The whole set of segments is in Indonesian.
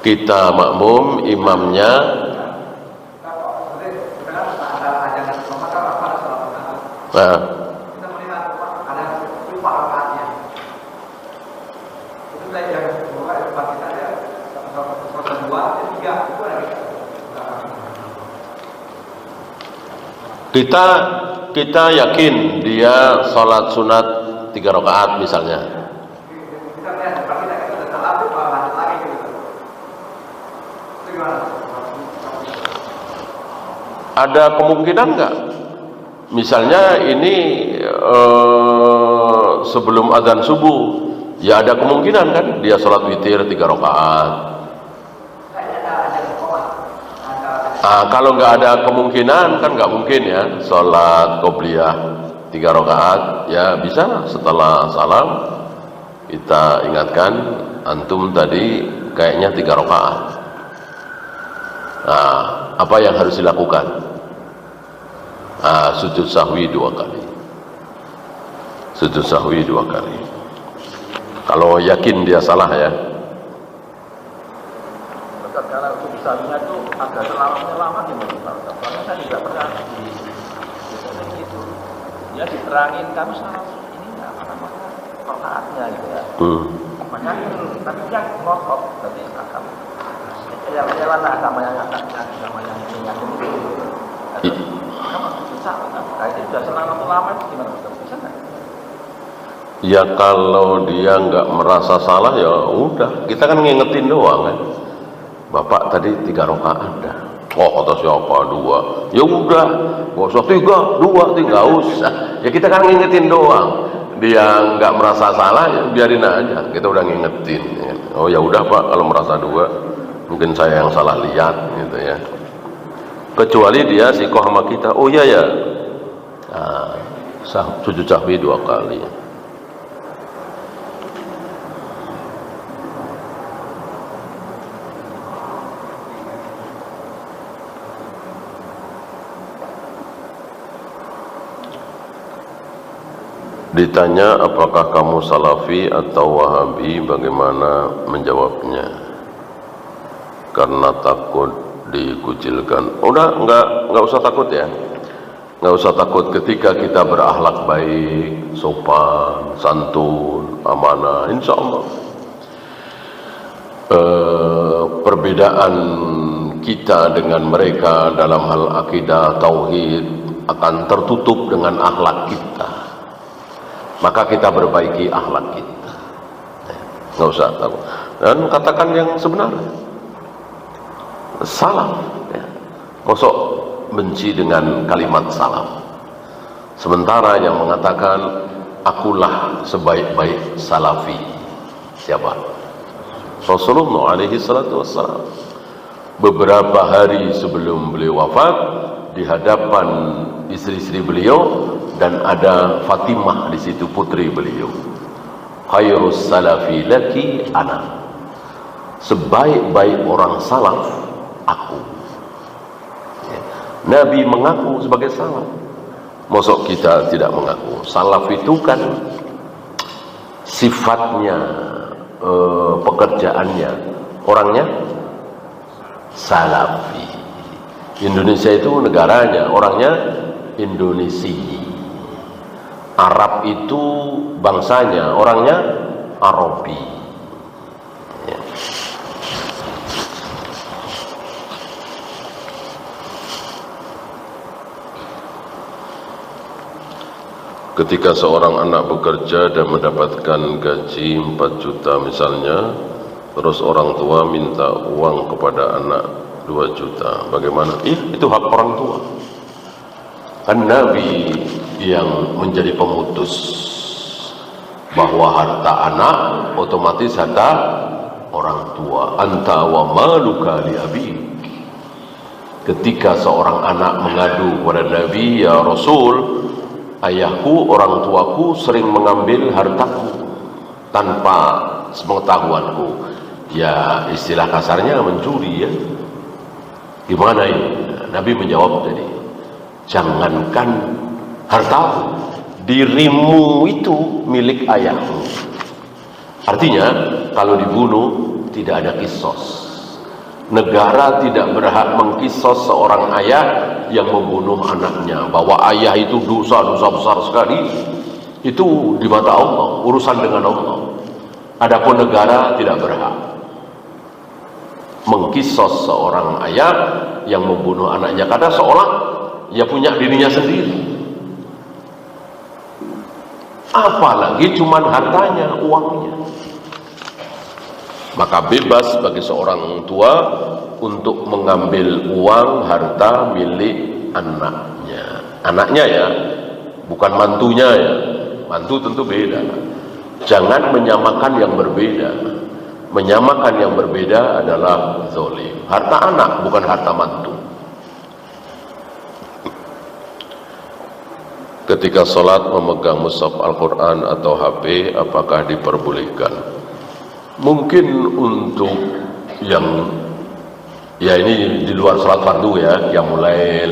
kita makmum, imamnya kita yakin dia sholat sunat 3 rakaat misalnya. Ada kemungkinan nggak? Misalnya ini sebelum adzan subuh, ya ada kemungkinan kan dia sholat witir 3 rakaat. Kalau nggak ada kemungkinan kan nggak mungkin ya sholat qobliyah 3 rakaat, ya bisa setelah salam kita ingatkan antum tadi kayaknya 3 rakaat. Nah, apa yang harus dilakukan? Sujud sahwi 2 kali. Sujud sahwi 2 kali. Kalau yakin dia salah ya. Ustaz, kalau sujud sahwinya itu agak terlalu lama gimana Ustaz? Soalnya saya tidak pernah gitu. Dia diterangin kamu salah ini nggak apa-apa rokaatnya gitu ya. Makanya tapi dia ngotot berarti akan ya lah sama yang ya kalau dia nggak merasa salah ya udah, kita kan ngingetin doang kan. Bapak tadi 3 rakaat dah. Oh kata siapa 2? Ya udah, nggak usah 3, 2, 3 usah. Ya kita kan ngingetin doang. Dia nggak merasa salah ya biarin aja. Kita udah ngingetin. Oh ya udah Pak, kalau merasa 2 mungkin saya yang salah lihat gitu ya. Kecuali dia sikoh sama kita, oh iya ya, sujud sahwi 2 kali. Ditanya apakah kamu salafi atau wahabi, bagaimana menjawabnya? Karena takut dikucilkan. Udah nggak usah takut ya, nggak usah takut ketika kita berakhlak baik, sopan, santun, amanah, insya Allah perbedaan kita dengan mereka dalam hal akidah tauhid akan tertutup dengan akhlak kita. Maka kita perbaiki akhlak kita, nggak usah takut dan katakan yang sebenarnya. Salam ya. Kosok benci dengan kalimat salam, sementara yang mengatakan akulah sebaik-baik salafi siapa? Rasulullah alaihi salatu wassalam. Beberapa hari sebelum beliau wafat, di hadapan istri-istri beliau dan ada Fatimah di situ, putri beliau. Khairus salafi laki ana, sebaik-baik orang salaf aku. Nabi mengaku sebagai salaf. Mosok kita tidak mengaku? Salaf itu kan sifatnya, pekerjaannya, orangnya salafi. Indonesia itu negaranya, orangnya Indonesi. Arab itu bangsanya, orangnya Arabi. Ya. Ketika seorang anak bekerja dan mendapatkan gaji 4 juta misalnya, terus orang tua minta uang kepada anak 2 juta, bagaimana? Itu hak orang tua. Kan Nabi yang menjadi pemutus bahwa harta anak otomatis harta orang tua. Anta wa maluka li abik. Ketika seorang anak mengadu kepada Nabi, ya Rasul, ayahku, orang tuaku sering mengambil hartaku tanpa sepengetahuanku. Ya istilah kasarnya mencuri ya. Gimana ini? Nabi menjawab tadi, jangankan hartamu, dirimu itu milik ayahmu. Artinya kalau dibunuh tidak ada kisos, Negara tidak berhak mengkisos seorang ayah yang membunuh anaknya. Bahwa ayah itu dosa besar sekali, itu di mata Allah, urusan dengan Allah. Adapun negara tidak berhak mengkisos seorang ayah yang membunuh anaknya, karena seolah ia punya dirinya sendiri. Apalagi cuman hartanya, uangnya. Maka bebas bagi seorang tua untuk mengambil uang harta milik anaknya. Anaknya ya, bukan mantunya ya. Mantu tentu beda. Jangan menyamakan yang berbeda. Menyamakan yang berbeda adalah zalim. Harta anak bukan harta mantu. Ketika sholat memegang mushaf Al-Quran atau HP, apakah diperbolehkan? Mungkin untuk yang ya ini di luar sholat fardu ya, yang mulai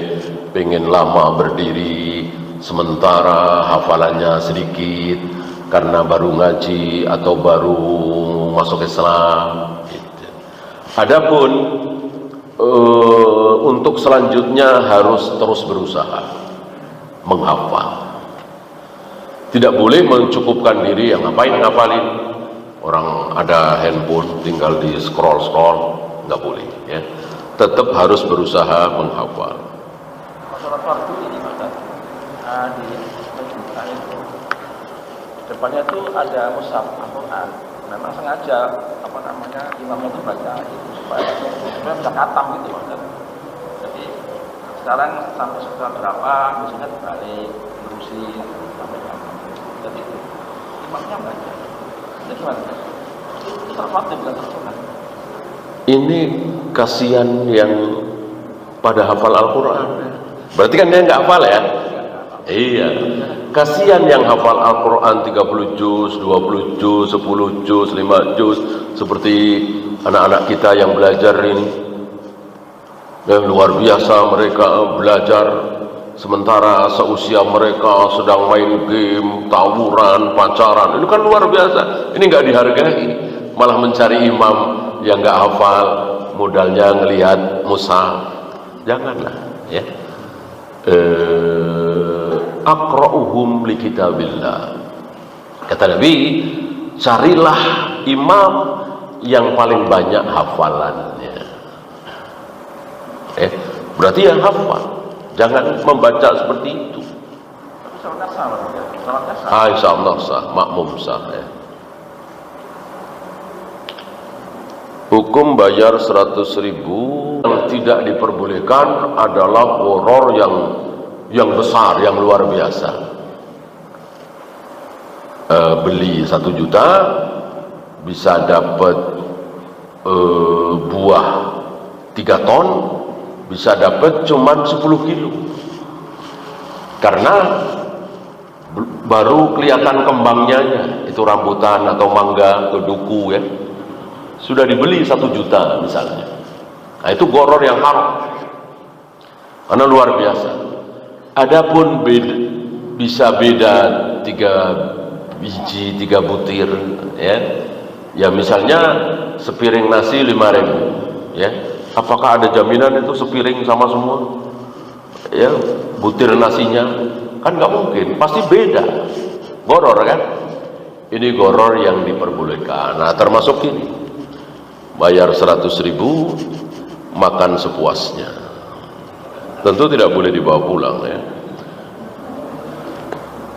pengen lama berdiri sementara hafalannya sedikit karena baru ngaji atau baru masuk Islam gitu. Adapun untuk selanjutnya harus terus berusaha menghafal. Tidak boleh mencukupkan diri yang ngapain ngapalin. Orang ada handphone tinggal di scroll, nggak boleh ya. Tetap harus berusaha menghafal. Sholat fardu ini Pak, di masjid itu depannya tuh ada mushaf Al-Quran. Memang sengaja imamnya itu baca itu supaya bisa khatam gitu Pak. Jadi sekarang sampai surat berapa biasanya balik terusin sampai khatam. Jadi imamnya baca. Itu terfatih bukan tersunat. Ini kasihan yang pada hafal Al-Quran. Berarti kan dia nggak hafal ya? Iya. Kasihan yang hafal Al-Quran 30 juz, 20 juz, 10 juz, 5 juz, seperti anak-anak kita yang belajar ini. Luar biasa mereka belajar, sementara seusia mereka sedang main game, tawuran, pacaran. Ini kan luar biasa. Ini nggak dihargai, malah mencari imam yang nggak hafal, modalnya ngelihat mushaf. Janganlah ya. Aqra'uhum li kitabillah. Kata Nabi, carilah imam yang paling banyak hafalannya. Berarti yang hafal. Jangan membaca seperti itu. Tapi sholatnya sah, Insyaallah sah, makmum sah ya. Hukum bayar 100.000 yang tidak diperbolehkan adalah horor yang besar, yang luar biasa. Beli 1 juta bisa dapat buah 3 ton, bisa dapat cuman 10 kilo. Karena baru kelihatan kembangnya, itu rambutan atau mangga atau duku ya. Sudah dibeli 1 juta misalnya. Nah, itu goror yang haram. Karena luar biasa. Adapun bisa beda 3 biji, 3 butir ya. Ya misalnya sepiring nasi 5.000 ya. Apakah ada jaminan itu sepiring sama semua? Ya, butir nasinya kan nggak mungkin, pasti beda. Goror kan? Ini goror yang diperbolehkan. Nah, termasuk ini. Bayar 100.000, makan sepuasnya. Tentu tidak boleh dibawa pulang ya.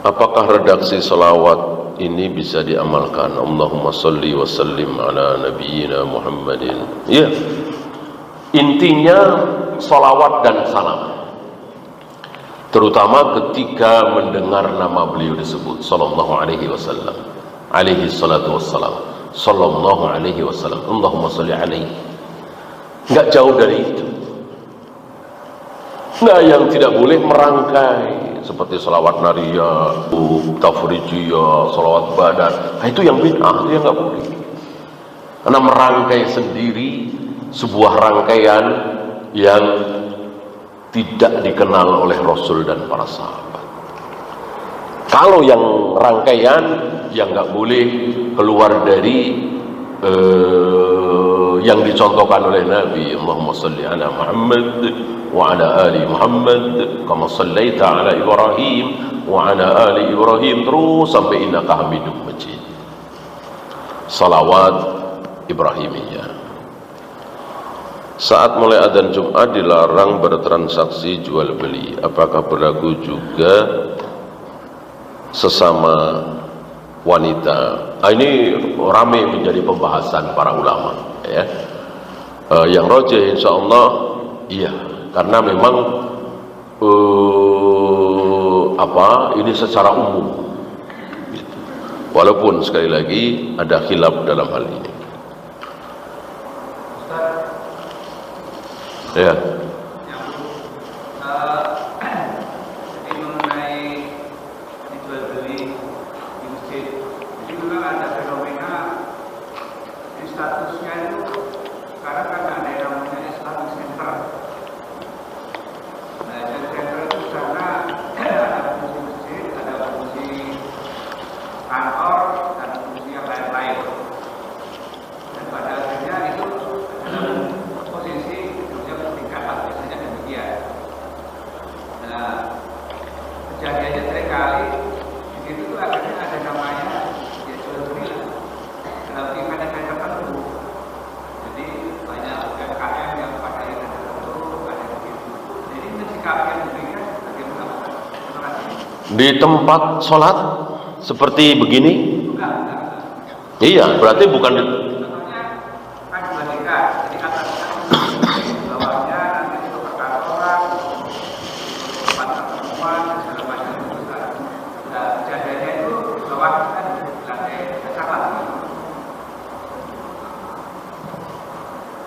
Apakah redaksi selawat ini bisa diamalkan? Allahumma salli wa sallim ala nabiyyina Muhammadin. Ya. Intinya salawat dan salam, terutama ketika mendengar nama beliau disebut sallallahu alaihi wasallam, alaihi salatu wassalam, sallallahu alaihi wasallam, Allahumma salli alaihi. Enggak jauh dari itu. Nah, yang tidak boleh merangkai seperti salawat nariyah, tafrijiyah, salawat badan. Nah, itu yang bid'ah, itu yang enggak boleh. Karena merangkai sendiri sebuah rangkaian yang tidak dikenal oleh Rasul dan para sahabat. Kalau yang rangkaian yang nggak boleh keluar dari yang dicontohkan oleh Nabi. Allahumma salli ala Muhammad wa ala ali Muhammad kama sallaita ala Ibrahim wa ala ali Ibrahim, terus sampai innaka Hamidum Majid. Salawat Ibrahimiyah. Saat mulai adzan Jumat dilarang bertransaksi jual beli. Apakah berlaku juga sesama wanita? Ini ramai menjadi pembahasan para ulama, ya. Yang rajih insyaallah iya, karena memang ini secara umum gitu. Walaupun sekali lagi ada khilaf dalam hal ini. Ya. Statusnya itu sekarang kan ada yang namanya Islamic Center. Nah, Islamic Center itu karena ada fungsi masjid, ada fungsi kantor, dan fungsi yang lain-lain. Dan pada akhirnya itu dalam posisi kerja bertingkat, biasanya demikian. Nah, kejadiannya seringkali di situ tuh akhirnya ada namanya ya jual beli. Tapi ada kaitan tertentu, jadi banyak UMKM yang pada kaitan tertentu, ada begitu. Jadi menyikapi demikian bagaimana? Terima kasih. Di tempat sholat seperti begini? Enggak. Iya, berarti bukan di... Contohnya kan dibandingkan, jadi atasnya bawahnya nanti itu perkantoran, tempat pertemuan, segala macam itu. Nah, kejadiannya itu bawahnya kan di lantai dasar lah.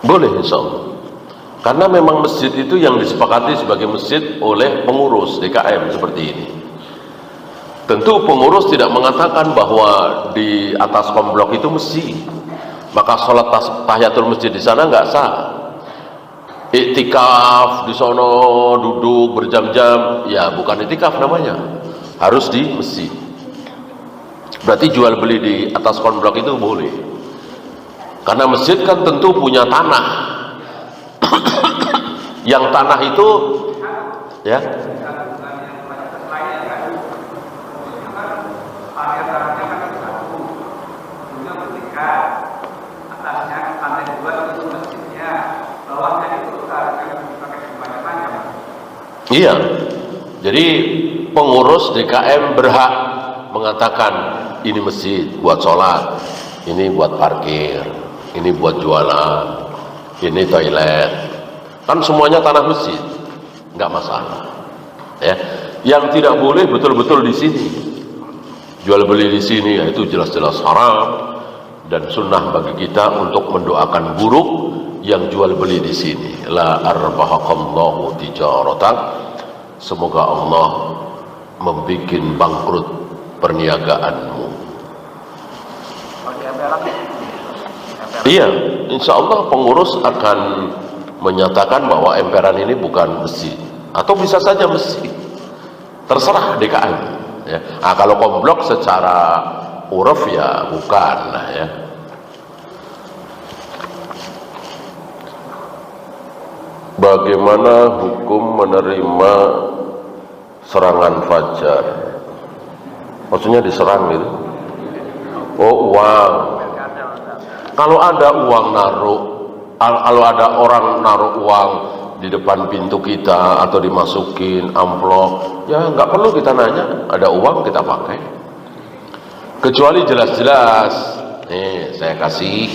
Boleh insyaallah. Karena memang masjid itu yang disepakati sebagai masjid oleh pengurus DKM seperti ini. Tentu pengurus tidak mengatakan bahwa di atas komplok itu mesti, maka sholat tahiyatul masjid di sana nggak sah. Iktikaf di sono duduk berjam-jam, ya bukan iktikaf namanya, harus di masjid. Berarti jual beli di atas komplok itu boleh. Karena masjid kan tentu punya tanah. Yang tanah itu ya iya. Jadi pengurus DKM berhak mengatakan ini masjid buat sholat, ini buat parkir, ini buat jualan, ini toilet, kan semuanya tanah masjid, nggak masalah. Ya, yang tidak boleh betul-betul di sini, jual beli di sini, yaitu jelas-jelas haram dan sunnah bagi kita untuk mendoakan buruk yang jual beli di sini. La arbahakallahu tijaratan, semoga Allah membuat bangkrut perniagaanmu. Iya, insya Allah pengurus akan menyatakan bahwa emperan ini bukan masjid, atau bisa saja masjid, terserah DKM. Ya. Nah, kalau komplok secara uruf ya bukan lah ya. Bagaimana hukum menerima serangan fajar? Maksudnya diserang gitu? Oh, uang. Kalau ada uang naruh, kalau ada orang naruh uang di depan pintu kita atau dimasukin amplop, ya nggak perlu kita nanya, ada uang kita pakai. Kecuali jelas-jelas, nih saya kasih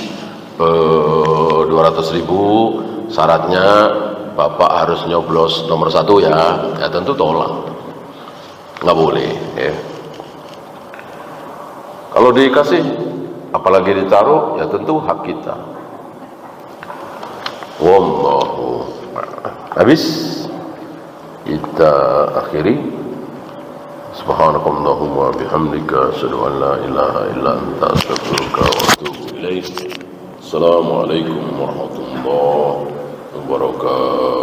200.000, syaratnya Bapak harus nyoblos nomor 1 ya, ya tentu tolak, nggak boleh. Ya. Kalau dikasih, apalagi ditaruh, ya tentu hak kita. Wallahu a'lam. Habis kita akhiri. Subhanakallahumma bihamdika asyhadu an la ilaha illa anta astaghfiruka wa atubu ilaik. Assalamualaikum warahmatullahi wabarakatuh.